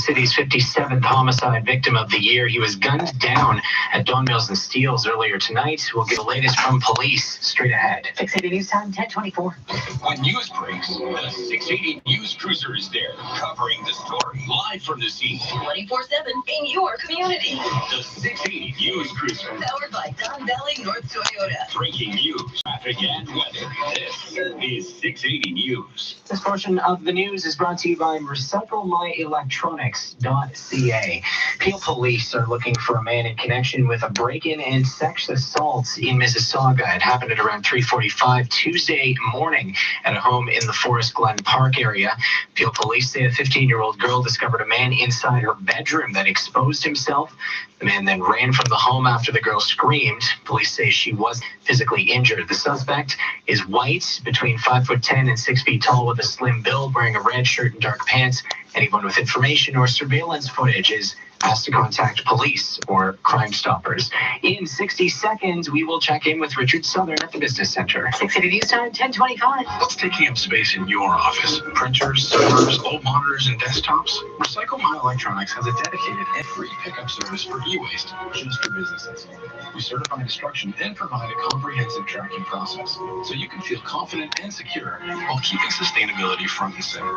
city's 57th homicide victim of the year. He was gunned down at Don Mills and Steeles earlier tonight. We'll get the latest from police straight ahead. 680 News Time, 1024. When news breaks, the 680 News Cruiser is there, covering the story live from the scene. 24/7 in your community. The 680 News Cruiser. Powered by Don Valley North Toyota. Breaking news, traffic, and weather. This is 680 News. This portion of the news is brought to you by RecycleMyElectronics.ca. Peel police are looking for a man in connection with a break-in and sex assault in Mississauga. It happened at around 3:45 Tuesday morning at a home in the Forest Glen Park area. Peel police say a 15-year-old girl discovered a man inside her bedroom that exposed himself. The man then ran from the home after the girl screamed. Police say she was physically injured. The suspect is white, between 5'10" and 6 feet tall, with a slim build, wearing a red shirt and dark pants. Anyone with information or surveillance footage is asked to contact police or Crime Stoppers. In 60 seconds, we will check in with Richard Southern at the Business Center. 680 News Time, 1025. What's taking up space in your office? Printers, servers, old monitors, and desktops? Recycle My Electronics has a dedicated and free pickup service for e-waste just for businesses. We certify destruction and provide a comprehensive tracking process so you can feel confident and secure while keeping sustainability front and center.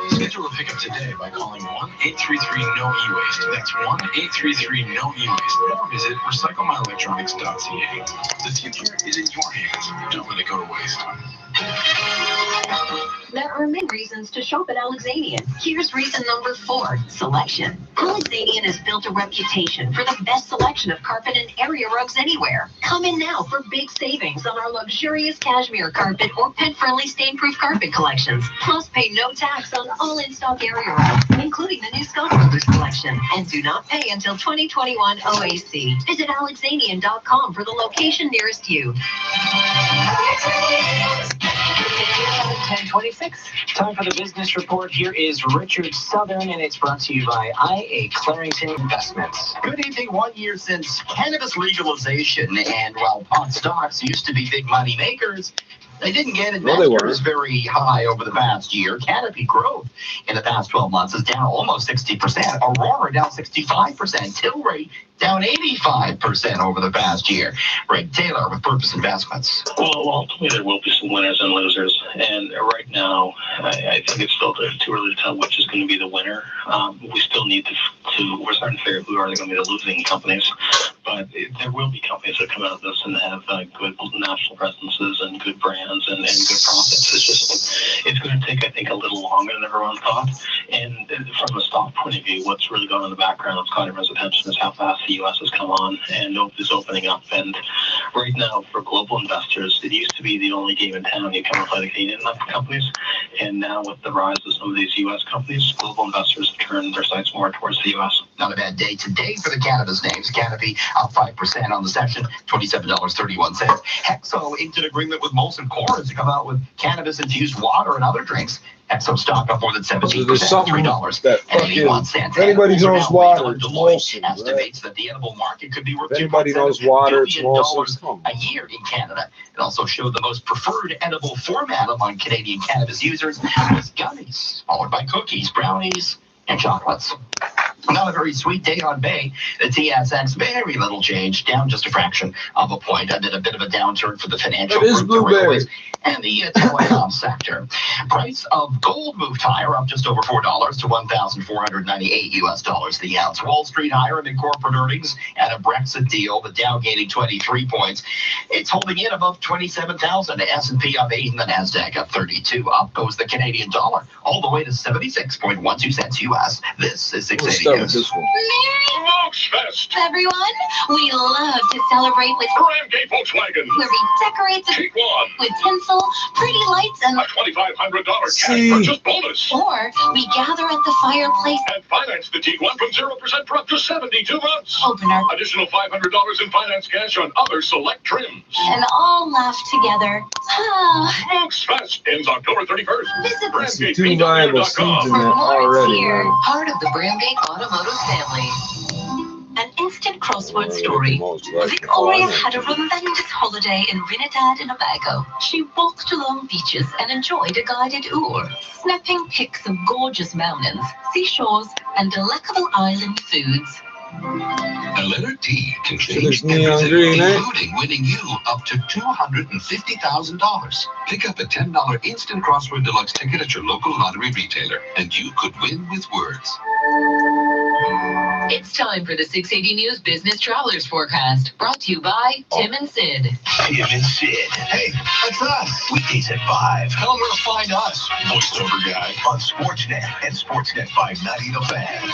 Schedule a pickup today by calling 1-833-NO-E-WASTE. That's 1-833-NO-E-WASTE, or visit RecycleMyElectronics.ca. The future is in your hands. Don't let it go to waste. There are many reasons to shop at Alexanian. Here's reason number 4, selection. Alexanian has built a reputation for the best selection of carpet and area rugs anywhere. Come in now for big savings on our luxurious cashmere carpet or pet-friendly stain-proof carpet collections. Plus, pay no tax on all in-stock area rugs, including the new Scott Brothers collection. And do not pay until 2021 OAC. Visit Alexanian.com for the location nearest you. 1026. Time for the business report. Here is Richard Southern, and it's brought to you by IA Clarington Investments. Good evening. 1 year since cannabis legalization, and while pot stocks used to be big money makers, they didn't get investors very high over the past year. Canopy growth in the past 12 months is down almost 60%. Aurora down 65%. Tilray down 85% over the past year. Greg Taylor with Purpose Investments. Well, ultimately there will be some winners and losers. And right now, I think it's still too early to tell which is going to be the winner. We still need to we're starting to figure out who are going to be the losing companies. But there will be companies that come out of this and have good national presences and good brands and good profits. It's going to take, I think, a little longer than everyone thought. And from a stock point of view, what's really going on in the background that's caught everyone's attention is how fast the U.S. has come on and is opening up. And right now, for global investors, it used to be the only game in town. You come and play the Canadian companies. And now with the rise of some of these U.S. companies, global investors have turned their sights more towards the U.S. Not a bad day today for the cannabis names. Canopy up 5% on the session, $27.31. Hexo inked an agreement with Molson Coors to come out with cannabis-infused water and other drinks. Hexo stock up more than 17%, $3.81. Anybody knows water, it's Molson. Estimates that the edible market could be worth anybody knows water, it's Molson. A year in Canada. It also showed the most preferred edible format among Canadian cannabis users was gummies, followed by cookies, brownies, and chocolates. Not a very sweet day on Bay. The TSX, very little change, down just a fraction of a point. Amid a bit of a downturn for the financial group, the railways, and the telecom sector. Price of gold moved higher, up just over $4 to $1,498 the ounce. Wall Street higher amid corporate earnings and a Brexit deal. The Dow gaining 23 points. It's holding in above 27,000. The S&P up 8 and the Nasdaq up 32. Up goes the Canadian dollar, all the way to 76.12 cents US. This is 680 News. Volksfest. Everyone, we love to celebrate with Ramgate Volkswagen, where we decorate Keep one with tinsel, pretty lights, and a $2,500 cash purchase bonus. Or we gather at the fireplace And finance the Tiguan from 0% for up to 72 months. Open our Additional $500 in finance cash on other select trims. and all laugh together. Volksfest ends October 31st. Visit Two viable seeds in for there more already. here. Man. Part of the Bramgate Automotive family. An instant crossword story. Victoria Victoria had a tremendous holiday in Trinidad and Tobago. She walked along beaches and enjoyed a guided tour, snapping pics of gorgeous mountains, seashores, and delectable island foods. A letter T can So change there's neon everything, green, eh? including winning you up to $250,000. Pick up a $10 instant crossword deluxe ticket at your local lottery retailer, and you could win with words. It's time for the 680 News Business Travelers Forecast, brought to you by Tim and Sid. Tim and Sid. Hey, that's us. Weekdays at 5. Tell them where to find us. Voiceover guy on Sportsnet and Sportsnet 590 The Fan.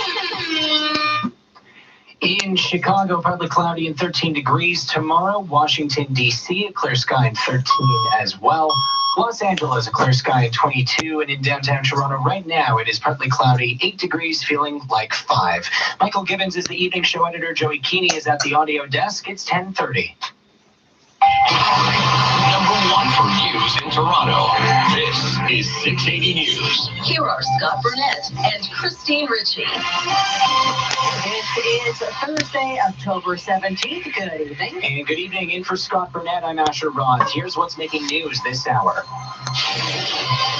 In Chicago, partly cloudy and 13 degrees. Tomorrow, Washington, D.C., a clear sky and 13 as well. Los Angeles, a clear sky and 22. And in downtown Toronto right now, it is partly cloudy, 8 degrees, feeling like 5. Michael Gibbons is the evening show editor. Joey Keeney is at the audio desk. It's 10:30. Number 1 for news in Toronto. This is 680 News. Here are Scott Burnett and Christine Ritchie. It is Thursday, October 17th. Good evening. And good evening. In for Scott Burnett, I'm Asher Roth. Here's what's making news this hour.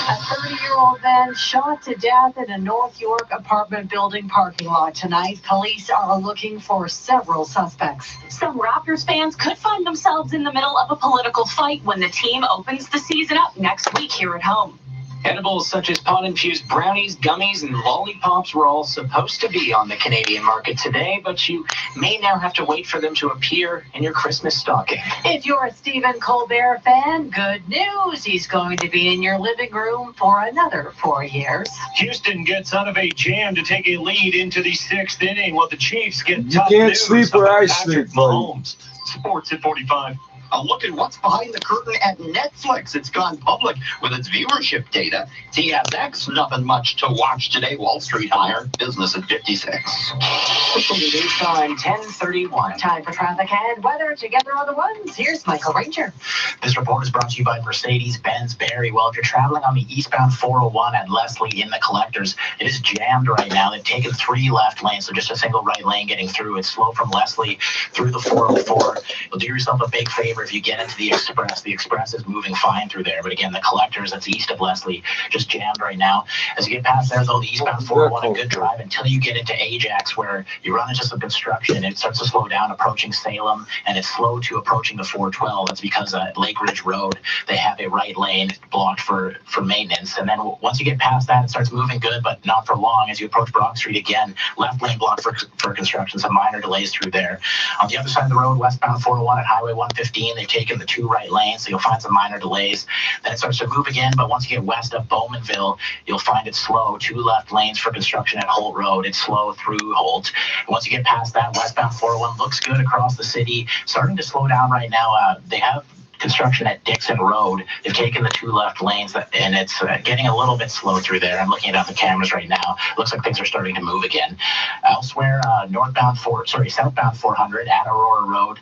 A 30-year-old man shot to death in a North York apartment building parking lot tonight. Police are looking for several suspects. Some Raptors fans could find themselves in the middle of a political fight when the team opens the season up next week here at home. Edibles such as pot-infused brownies, gummies, and lollipops were all supposed to be on the Canadian market today, but you may now have to wait for them to appear in your Christmas stocking. If you're a Stephen Colbert fan, good news. He's going to be in your living room for another 4 years. Houston gets out of a jam to take a lead into the 6th inning, while the Chiefs get You tough can't news sleep where about I Patrick sleep, buddy. Mahomes. Sports at 45. A look at what's behind the curtain at Netflix. It's gone public with its viewership data. TSX, nothing much to watch today. Wall Street higher, business at 56. News time, 10:31. Time for traffic and weather. Together on the ones, here's Michael Ranger. This report is brought to you by Mercedes-Benz Barrie. Well, if you're traveling on the eastbound 401 at Leslie in the collectors, it is jammed right now. They've taken 3 left lanes, so just a single right lane getting through. It's slow from Leslie through the 404. You'll do yourself a big favor if you get into the Express. The Express is moving fine through there, but again, the collectors that's east of Leslie just jammed right now. As you get past there, though, the eastbound 401 a good drive until you get into Ajax, where you run into some construction. It starts to slow down approaching Salem, and it's slow to approaching the 412. That's because Lake Ridge Road, they have a right lane blocked for maintenance. And then once you get past that, it starts moving good, but not for long. As you approach Brock Street again, left lane blocked for construction, some minor delays through there. On the other side of the road, westbound 401 at Highway 115, they've taken the 2 right lanes, so you'll find some minor delays. Then it starts to move again, but once you get west of Bowmanville, you'll find it slow. 2 left lanes for construction at Holt Road. It's slow through Holt. And once you get past that, westbound 401 looks good across the city. Starting to slow down right now. They have construction at Dixon Road. They've taken the 2 left lanes, and it's getting a little bit slow through there. I'm looking at the cameras right now. Looks like things are starting to move again. Elsewhere, southbound 400 at Aurora Road.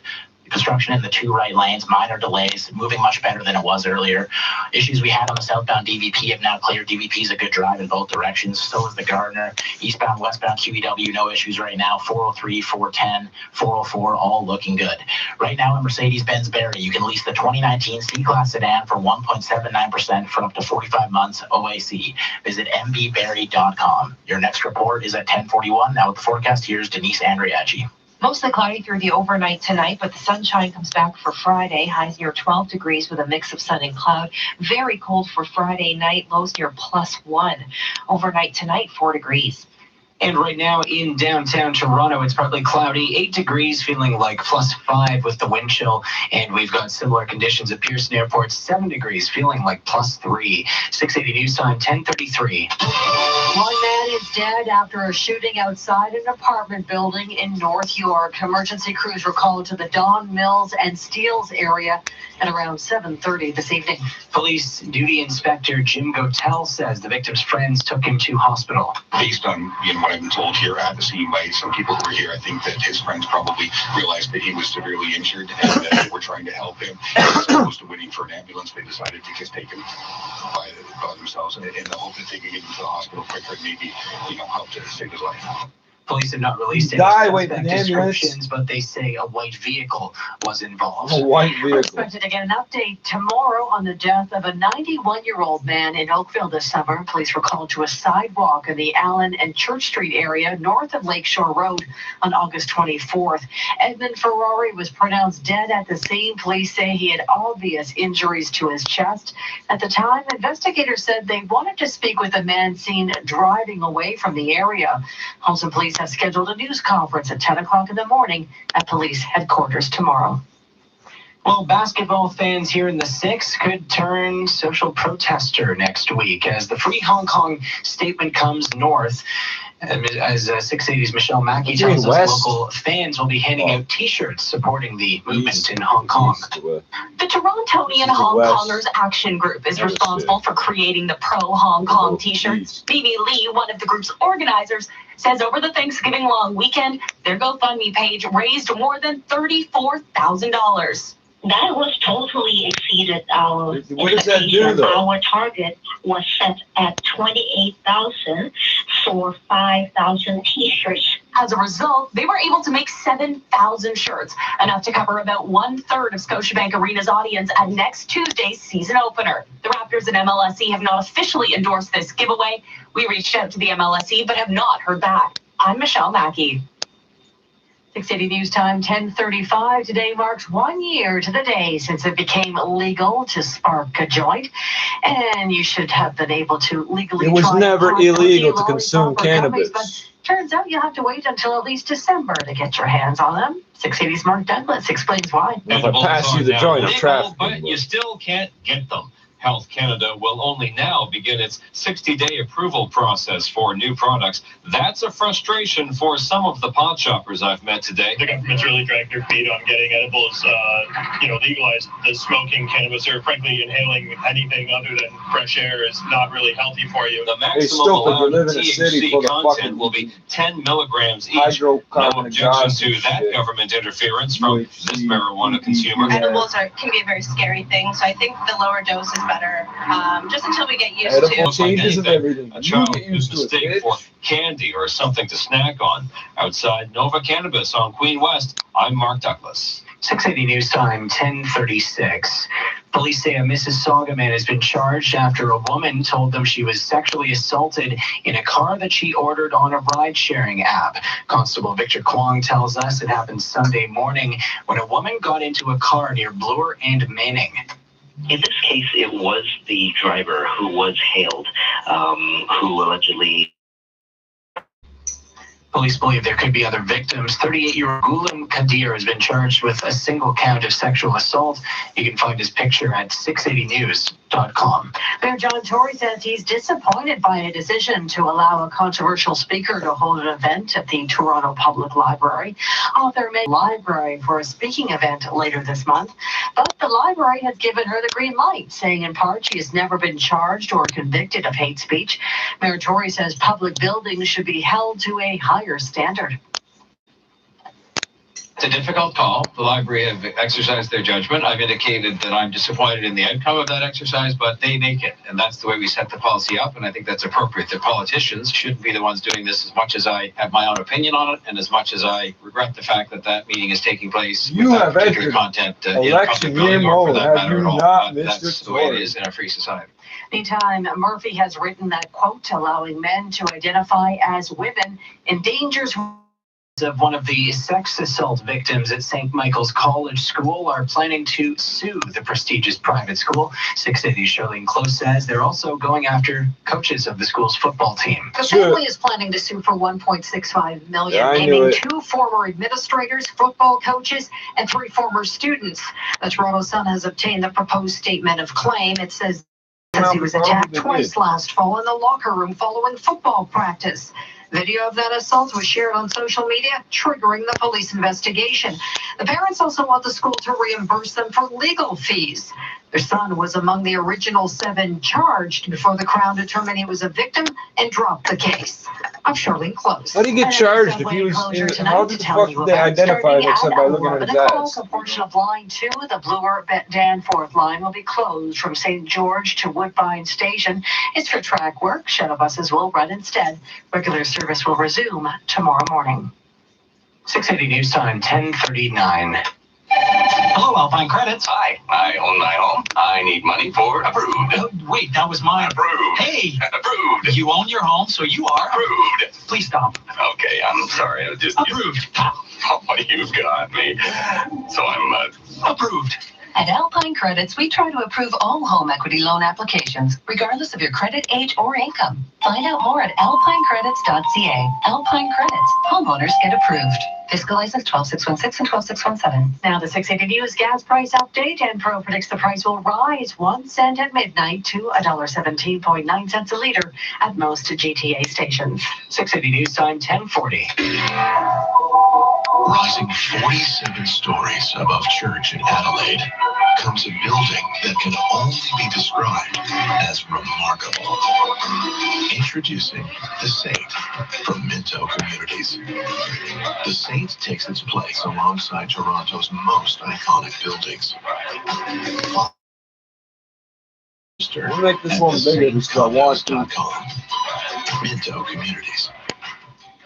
Construction in the 2 right lanes, minor delays, moving much better than it was earlier. Issues we had on the southbound DVP have now cleared. DVP is a good drive in both directions. So is the Gardner. Eastbound, westbound QEW, no issues right now. 403, 410, 404, all looking good. Right now in Mercedes-Benz Barrie, you can lease the 2019 C-Class sedan for 1.79% for up to 45 months OAC. Visit mbbarrie.com. Your next report is at 10:41. Now with the forecast, here's Denise Andriachi. Mostly cloudy through the overnight tonight, but the sunshine comes back for Friday. Highs near 12 degrees with a mix of sun and cloud. Very cold for Friday night. Lows near +1. Overnight tonight, 4 degrees. And right now in downtown Toronto, it's partly cloudy, 8 degrees, feeling like +5 with the wind chill. And we've got similar conditions at Pearson Airport, 7 degrees, feeling like +3. 680 News Time, 10:33. One man is dead after a shooting outside an apartment building in North York. Emergency crews were called to the Don Mills and Steeles area at around 7:30 this evening. Police duty inspector Jim Gotel says the victim's friends took him to hospital. Based on what I've been told here at the scene by some people who were here, I think that his friends probably realized that he was severely injured and that they were trying to help him. As opposed to waiting for an ambulance, they decided to just take him by themselves in the hope that they could get him to the hospital quicker and maybe, help to save his life. Police have not released any suspect descriptions, but they say a white vehicle was involved. A white We're vehicle. expected to get an update tomorrow on the death of a 91-year-old man in Oakville this summer. Police were called to a sidewalk in the Allen and Church Street area north of Lakeshore Road on August 24th. Edmund Ferrari was pronounced dead at the scene. Police say he had obvious injuries to his chest. At the time, investigators said they wanted to speak with a man seen driving away from the area. Holmeston Police have scheduled a news conference at 10 o'clock in the morning at police headquarters tomorrow. Well, basketball fans here in the 6 could turn social protester next week as the Free Hong Kong statement comes north. As 680's Michelle Mackey tells us, local fans will be handing out T-shirts supporting the movement in Hong Kong. The Torontonian Hong Kongers Action Group is responsible for creating the pro-Hong Kong T-shirts. Bibi Lee, one of the group's organizers, says over the Thanksgiving long weekend, their GoFundMe page raised more than $34,000. That was totally exceeded our What does that do, though? Our target was set at 28,000 for 5,000 T-shirts. As a result, they were able to make 7,000 shirts, enough to cover about 1/3 of Scotiabank Arena's audience at next Tuesday's season opener. The Raptors and MLSE have not officially endorsed this giveaway. We reached out to the MLSE but have not heard back. I'm Michelle Mackey. 680 News Time, 10:35. Today marks 1 year to the day since it became illegal to spark a joint, and you should have been able to legally. It was try never illegal to consume cannabis. cannabis. But turns out you have to wait until at least December to get your hands on them. 680's Mark Douglas explains why. If I pass you the joint, I'm trafficking. But you still can't get them. Health Canada will only now begin its 60-day approval process for new products. That's a frustration for some of the pot shoppers I've met today. The government's really dragged their feet on getting edibles, legalized. The smoking cannabis, or frankly inhaling anything other than fresh air, is not really healthy for you. The maximum allowed THC content will be 10 milligrams each. No objection to that government interference from this marijuana consumer. Edibles can be a very scary thing, so I think the lower dose is better, just until we get used Edible to changes of everything. A child who's mistaken for candy or something to snack on. Outside Nova Cannabis on Queen West, I'm Mark Douglas. 680 News Time, 10:36. Police say a Mississauga man has been charged after a woman told them she was sexually assaulted in a car that she ordered on a ride-sharing app. Constable Victor Kwong tells us it happened Sunday morning when a woman got into a car near Bloor and Manning. In this case, it was the driver who was hailed, who allegedly... Police believe there could be other victims. 38-year-old Ghulam Kadir has been charged with a single count of sexual assault. You can find his picture at 680news.com. Mayor John Tory says he's disappointed by a decision to allow a controversial speaker to hold an event at the Toronto Public Library. Author made library for a speaking event later this month, but the library has given her the green light, saying in part she has never been charged or convicted of hate speech. Mayor Tory says public buildings should be held to a higher standard. It's a difficult call. The library have exercised their judgment. I've indicated that I'm disappointed in the outcome of that exercise, but they make it. And that's the way we set the policy up, and I think that's appropriate. The politicians shouldn't be the ones doing this, as much as I have my own opinion on it, and as much as I regret the fact that that meeting is taking place with that particular content in a public building, or for that matter at all. But that's the way it is in a free society. Meantime, Murphy has written that, quote, allowing men to identify as women endangers of one of the sex assault victims at St. Michael's College School are planning to sue the prestigious private school. 680's Charlene Close says they're also going after coaches of the school's football team. The family is planning to sue for $1.65 million, naming 2 former administrators, football coaches, and 3 former students. The Toronto Sun has obtained the proposed statement of claim. It says he was attacked twice last fall in the locker room following football practice. Video of that assault was shared on social media, triggering the police investigation. The parents also want the school to reimburse them for legal fees. Their son was among the original 7 charged before the Crown determined he was a victim and dropped the case. I'm Charlene Close. How do you get charged if he was? How the fuck did they identify him except by looking at his ass? A portion of Line 2, the Bloor Danforth line, will be closed from St. George to Woodbine Station. It's for track work. Shuttle buses will run instead. Regular service will resume tomorrow morning. 680 News Time, 10:39. Hello, Alpine Credits. Hi, I own my home. I need money for approved. Wait, that was mine. Approved. Hey, Approved. you own your home, so you are Approved. Please stop. Okay, I'm sorry. I just Approved. Oh, you've got me. So I'm Approved. At Alpine Credits, we try to approve all home equity loan applications, regardless of your credit, age, or income. Find out more at alpinecredits.ca. Alpine Credits. Homeowners get approved. Fiscal license 12616 and 12617. Now the 680 News gas price update. Enpro predicts the price will rise 1 cent at midnight to $1.17.9 a liter at most GTA stations. 680 News Time, 10:40. rising 47 stories above church in Adelaide comes a building that can only be described as remarkable. Introducing The Saint from Minto Communities. The Saint takes its place alongside Toronto's most iconic buildings. We'll make this one bigger because I want to. Minto Communities.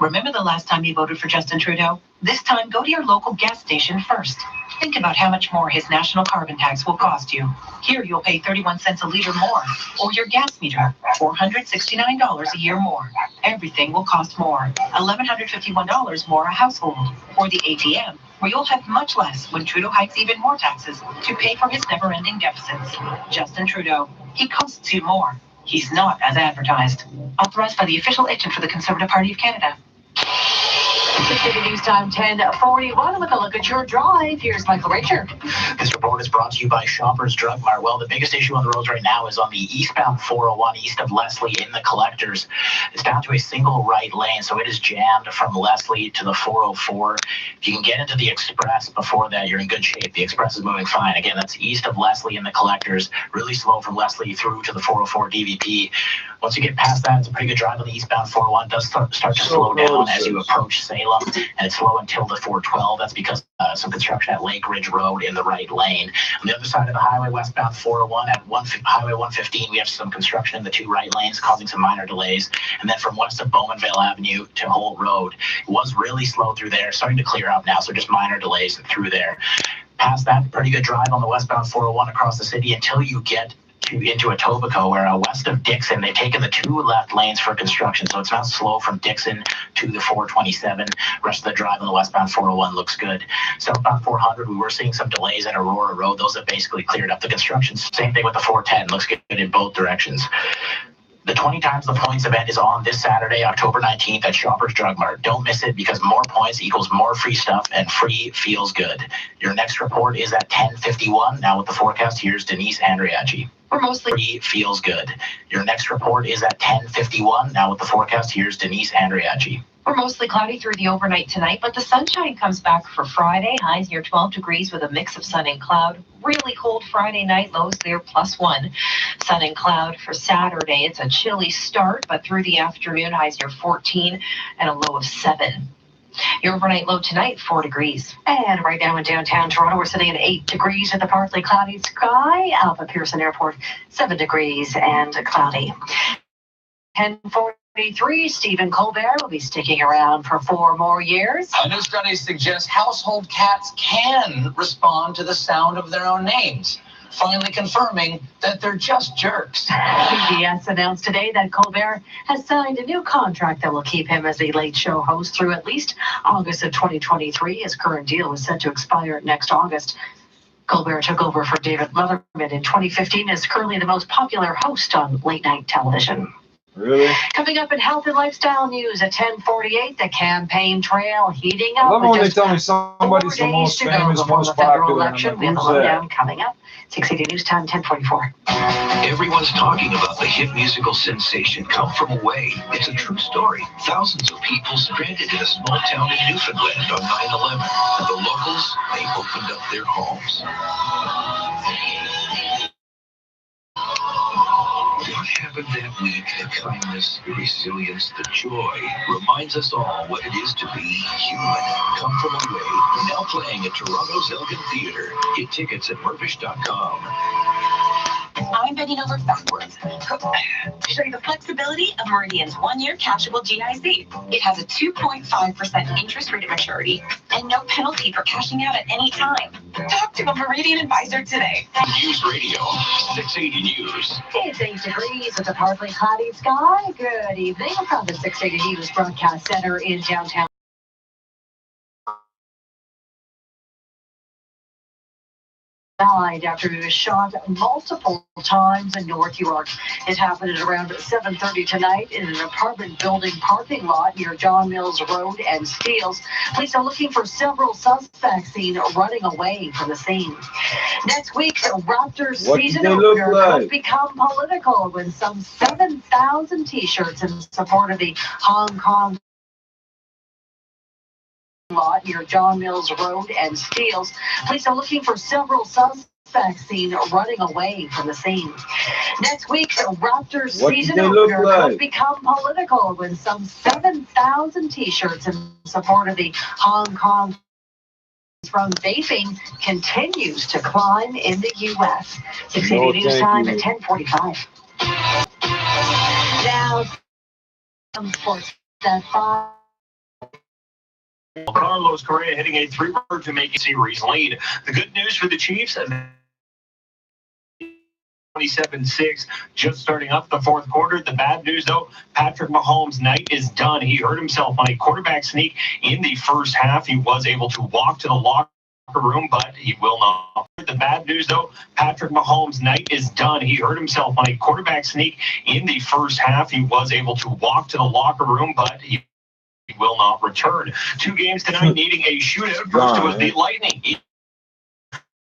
Remember the last time you voted for Justin Trudeau? This time, go to your local gas station first. Think about how much more his national carbon tax will cost you. Here, you'll pay 31 cents a liter more. Or your gas meter, $469 a year more. Everything will cost more. $1,151 more a household. Or the ATM, where you'll have much less when Trudeau hikes even more taxes to pay for his never-ending deficits. Justin Trudeau, he costs you more. He's not as advertised. Authorized by the official agent for the Conservative Party of Canada. 680 News Time 10:41 with a look at your drive. Here's Michael Richard. This report is brought to you by Shoppers Drug Mart. Well, the biggest issue on the roads right now is on the eastbound 401 east of Leslie in the collectors. It's down to a single right lane, so it is jammed from Leslie to the 404. If you can get into the express before that, you're in good shape. The express is moving fine. Again, that's east of Leslie in the collectors, really slow from Leslie through to the 404 DVP. Once you get past that, it's a pretty good drive on the eastbound 401. It does start to slow down as you approach Salem, and it's slow until the 412. That's because some construction at Lake Ridge Road in the right lane. On the other side of the highway, westbound 401 at Highway 115, we have some construction in the 2 right lanes causing some minor delays. And then from west of Bowmanville Avenue to Holt Road, it was really slow through there, starting to clear up now, so just minor delays through there. Past that, pretty good drive on the westbound 401 across the city until you get into Etobicoke, where west of Dixon, they've taken the 2 left lanes for construction, so it's not slow from Dixon to the 427. Rest of the drive on the westbound 401 looks good. Southbound 400, we were seeing some delays at Aurora Road. Those have basically cleared up the construction. Same thing with the 410, looks good in both directions. The 20 times the points event is on this Saturday, October 19th at Shoppers Drug Mart. Don't miss it, because more points equals more free stuff, and free feels good. Your next report is at 10:51. Now with the forecast, here's Denise Andriachi. We're mostly free feels good. Your next report is at 10:51. Now with the forecast, here's Denise Andriachi. We're mostly cloudy through the overnight tonight, but the sunshine comes back for Friday. Highs near 12 degrees with a mix of sun and cloud. Really cold Friday night, lows there +1. Sun and cloud for Saturday. It's a chilly start, but through the afternoon, highs near 14 and a low of 7. Your overnight low tonight, 4 degrees. And right now in downtown Toronto, we're sitting at 8 degrees with a partly cloudy sky. Alpha Pearson Airport, 7 degrees and cloudy. 10:43, Stephen Colbert will be sticking around for 4 more years. A new study suggests household cats can respond to the sound of their own names, finally confirming that they're just jerks. PBS announced today that Colbert has signed a new contract that will keep him as a late show host through at least August of 2023. His current deal is set to expire next August. Colbert took over for David Letterman in 2015 and is currently the most popular host on late-night television. Really? Coming up in health and lifestyle news at 10:48, the campaign trail heating I up. love when they Just tell me somebody's the 4 days most to go famous, before most the federal popular. election. And We have the who's that? lowdown coming up. 680 News Time, 10:44. Everyone's talking about the hit musical sensation Come From Away. It's a true story. Thousands of people stranded in a small town in Newfoundland on 9/11. And the locals, they opened up their homes. happened that week, the kindness, the resilience, the joy reminds us all what it is to be human. Come From Away, now playing at Toronto's Elgin Theatre. Get tickets at murphish.com. I'm bending over backwards to show you the flexibility of Meridian's one-year cashable GIC. It has a 2.5% interest rate at maturity and no penalty for cashing out at any time. Talk to a Meridian advisor today. News Radio, 680 News. It's 8 degrees with a partly cloudy sky. Good evening from the 680 News Broadcast Center in downtown. Died after he was shot multiple times in North York. It happened at around 7:30 tonight in an apartment building parking lot near John Mills Road and Steeles. Police are looking for several suspects seen running away from the scene. Next week, the Raptors season opener could become political when some 7,000 T-shirts in support of the Hong Kong lot near John Mills Road and Steeles. Police are looking for several suspects seen running away from the scene. Next week, the Raptors season opener could become political when some 7,000 T-shirts in support of the Hong Kong from vaping continues to climb in the U.S. 680 News Time at 10:45. Now, some sports at 5. Carlos Correa hitting a 3-run to make a series lead. The good news for the Chiefs, 27-6, just starting up the fourth quarter. The bad news, though, Patrick Mahomes' night is done. He hurt himself on a quarterback sneak in the first half. He was able to walk to the locker room, but he will not. The bad news, though, Patrick Mahomes' night is done. He hurt himself on a quarterback sneak in the first half. He was able to walk to the locker room, but he will not return. 2 games tonight needing a shootout. First was the Lightning.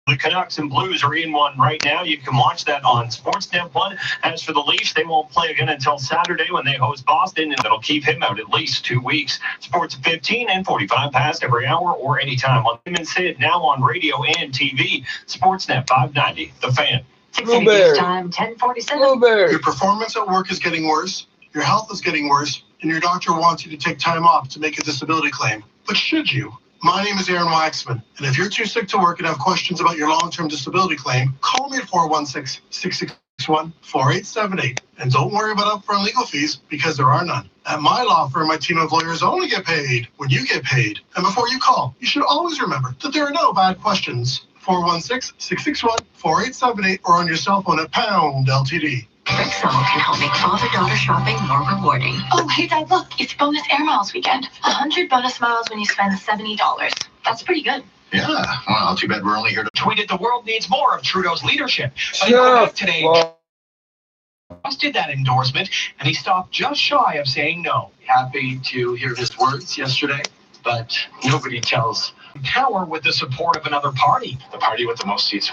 The Canucks and Blues are in one right now. You can watch that on Sportsnet 1. As for the Leafs, they won't play again until Saturday when they host Boston, and that'll keep him out at least 2 weeks. Sports at 15 and 45 past every hour or anytime on Tim and Sid, now on radio and TV. Sportsnet 590, The Fan. 680 News Time, 10:47. Your performance at work is getting worse. Your health is getting worse. And your doctor wants you to take time off to make a disability claim. But should you? My name is Aaron Waxman, and if you're too sick to work and have questions about your long-term disability claim, call me at 416-661-4878. And don't worry about upfront legal fees, because there are none. At my law firm, my team of lawyers only get paid when you get paid. And before you call, you should always remember that there are no bad questions. 416-661-4878 or on your cell phone at pound LTD. Rexall can help make father-daughter shopping more rewarding. Oh, hey, Dad, look, it's bonus air miles weekend. 100 bonus miles when you spend $70. That's pretty good. Yeah, well, too bad we're only here to... Tweeted the world needs more of Trudeau's leadership. Today, Truss did that endorsement, and he stopped just shy of saying no. Happy to hear his words yesterday, but nobody tells power with the support of another party. the party with the most seats.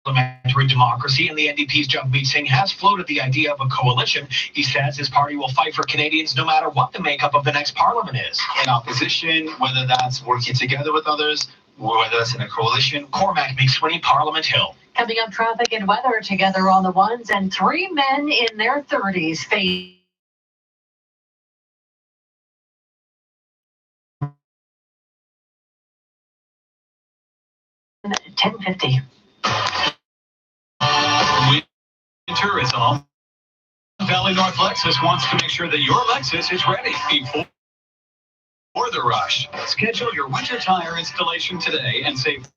Parliamentary democracy, and the NDP's Jagmeet Singh has floated the idea of a coalition. He says his party will fight for Canadians no matter what the makeup of the next parliament is. In opposition, whether that's working together with others, or whether that's in a coalition. Cormac McSweeney, Parliament Hill. Coming up, traffic and weather together on the ones, and 3 men in their 30s face 10:50. Winter is on. Valley North Lexus wants to make sure that your Lexus is ready before the rush. Schedule your winter tire installation today and save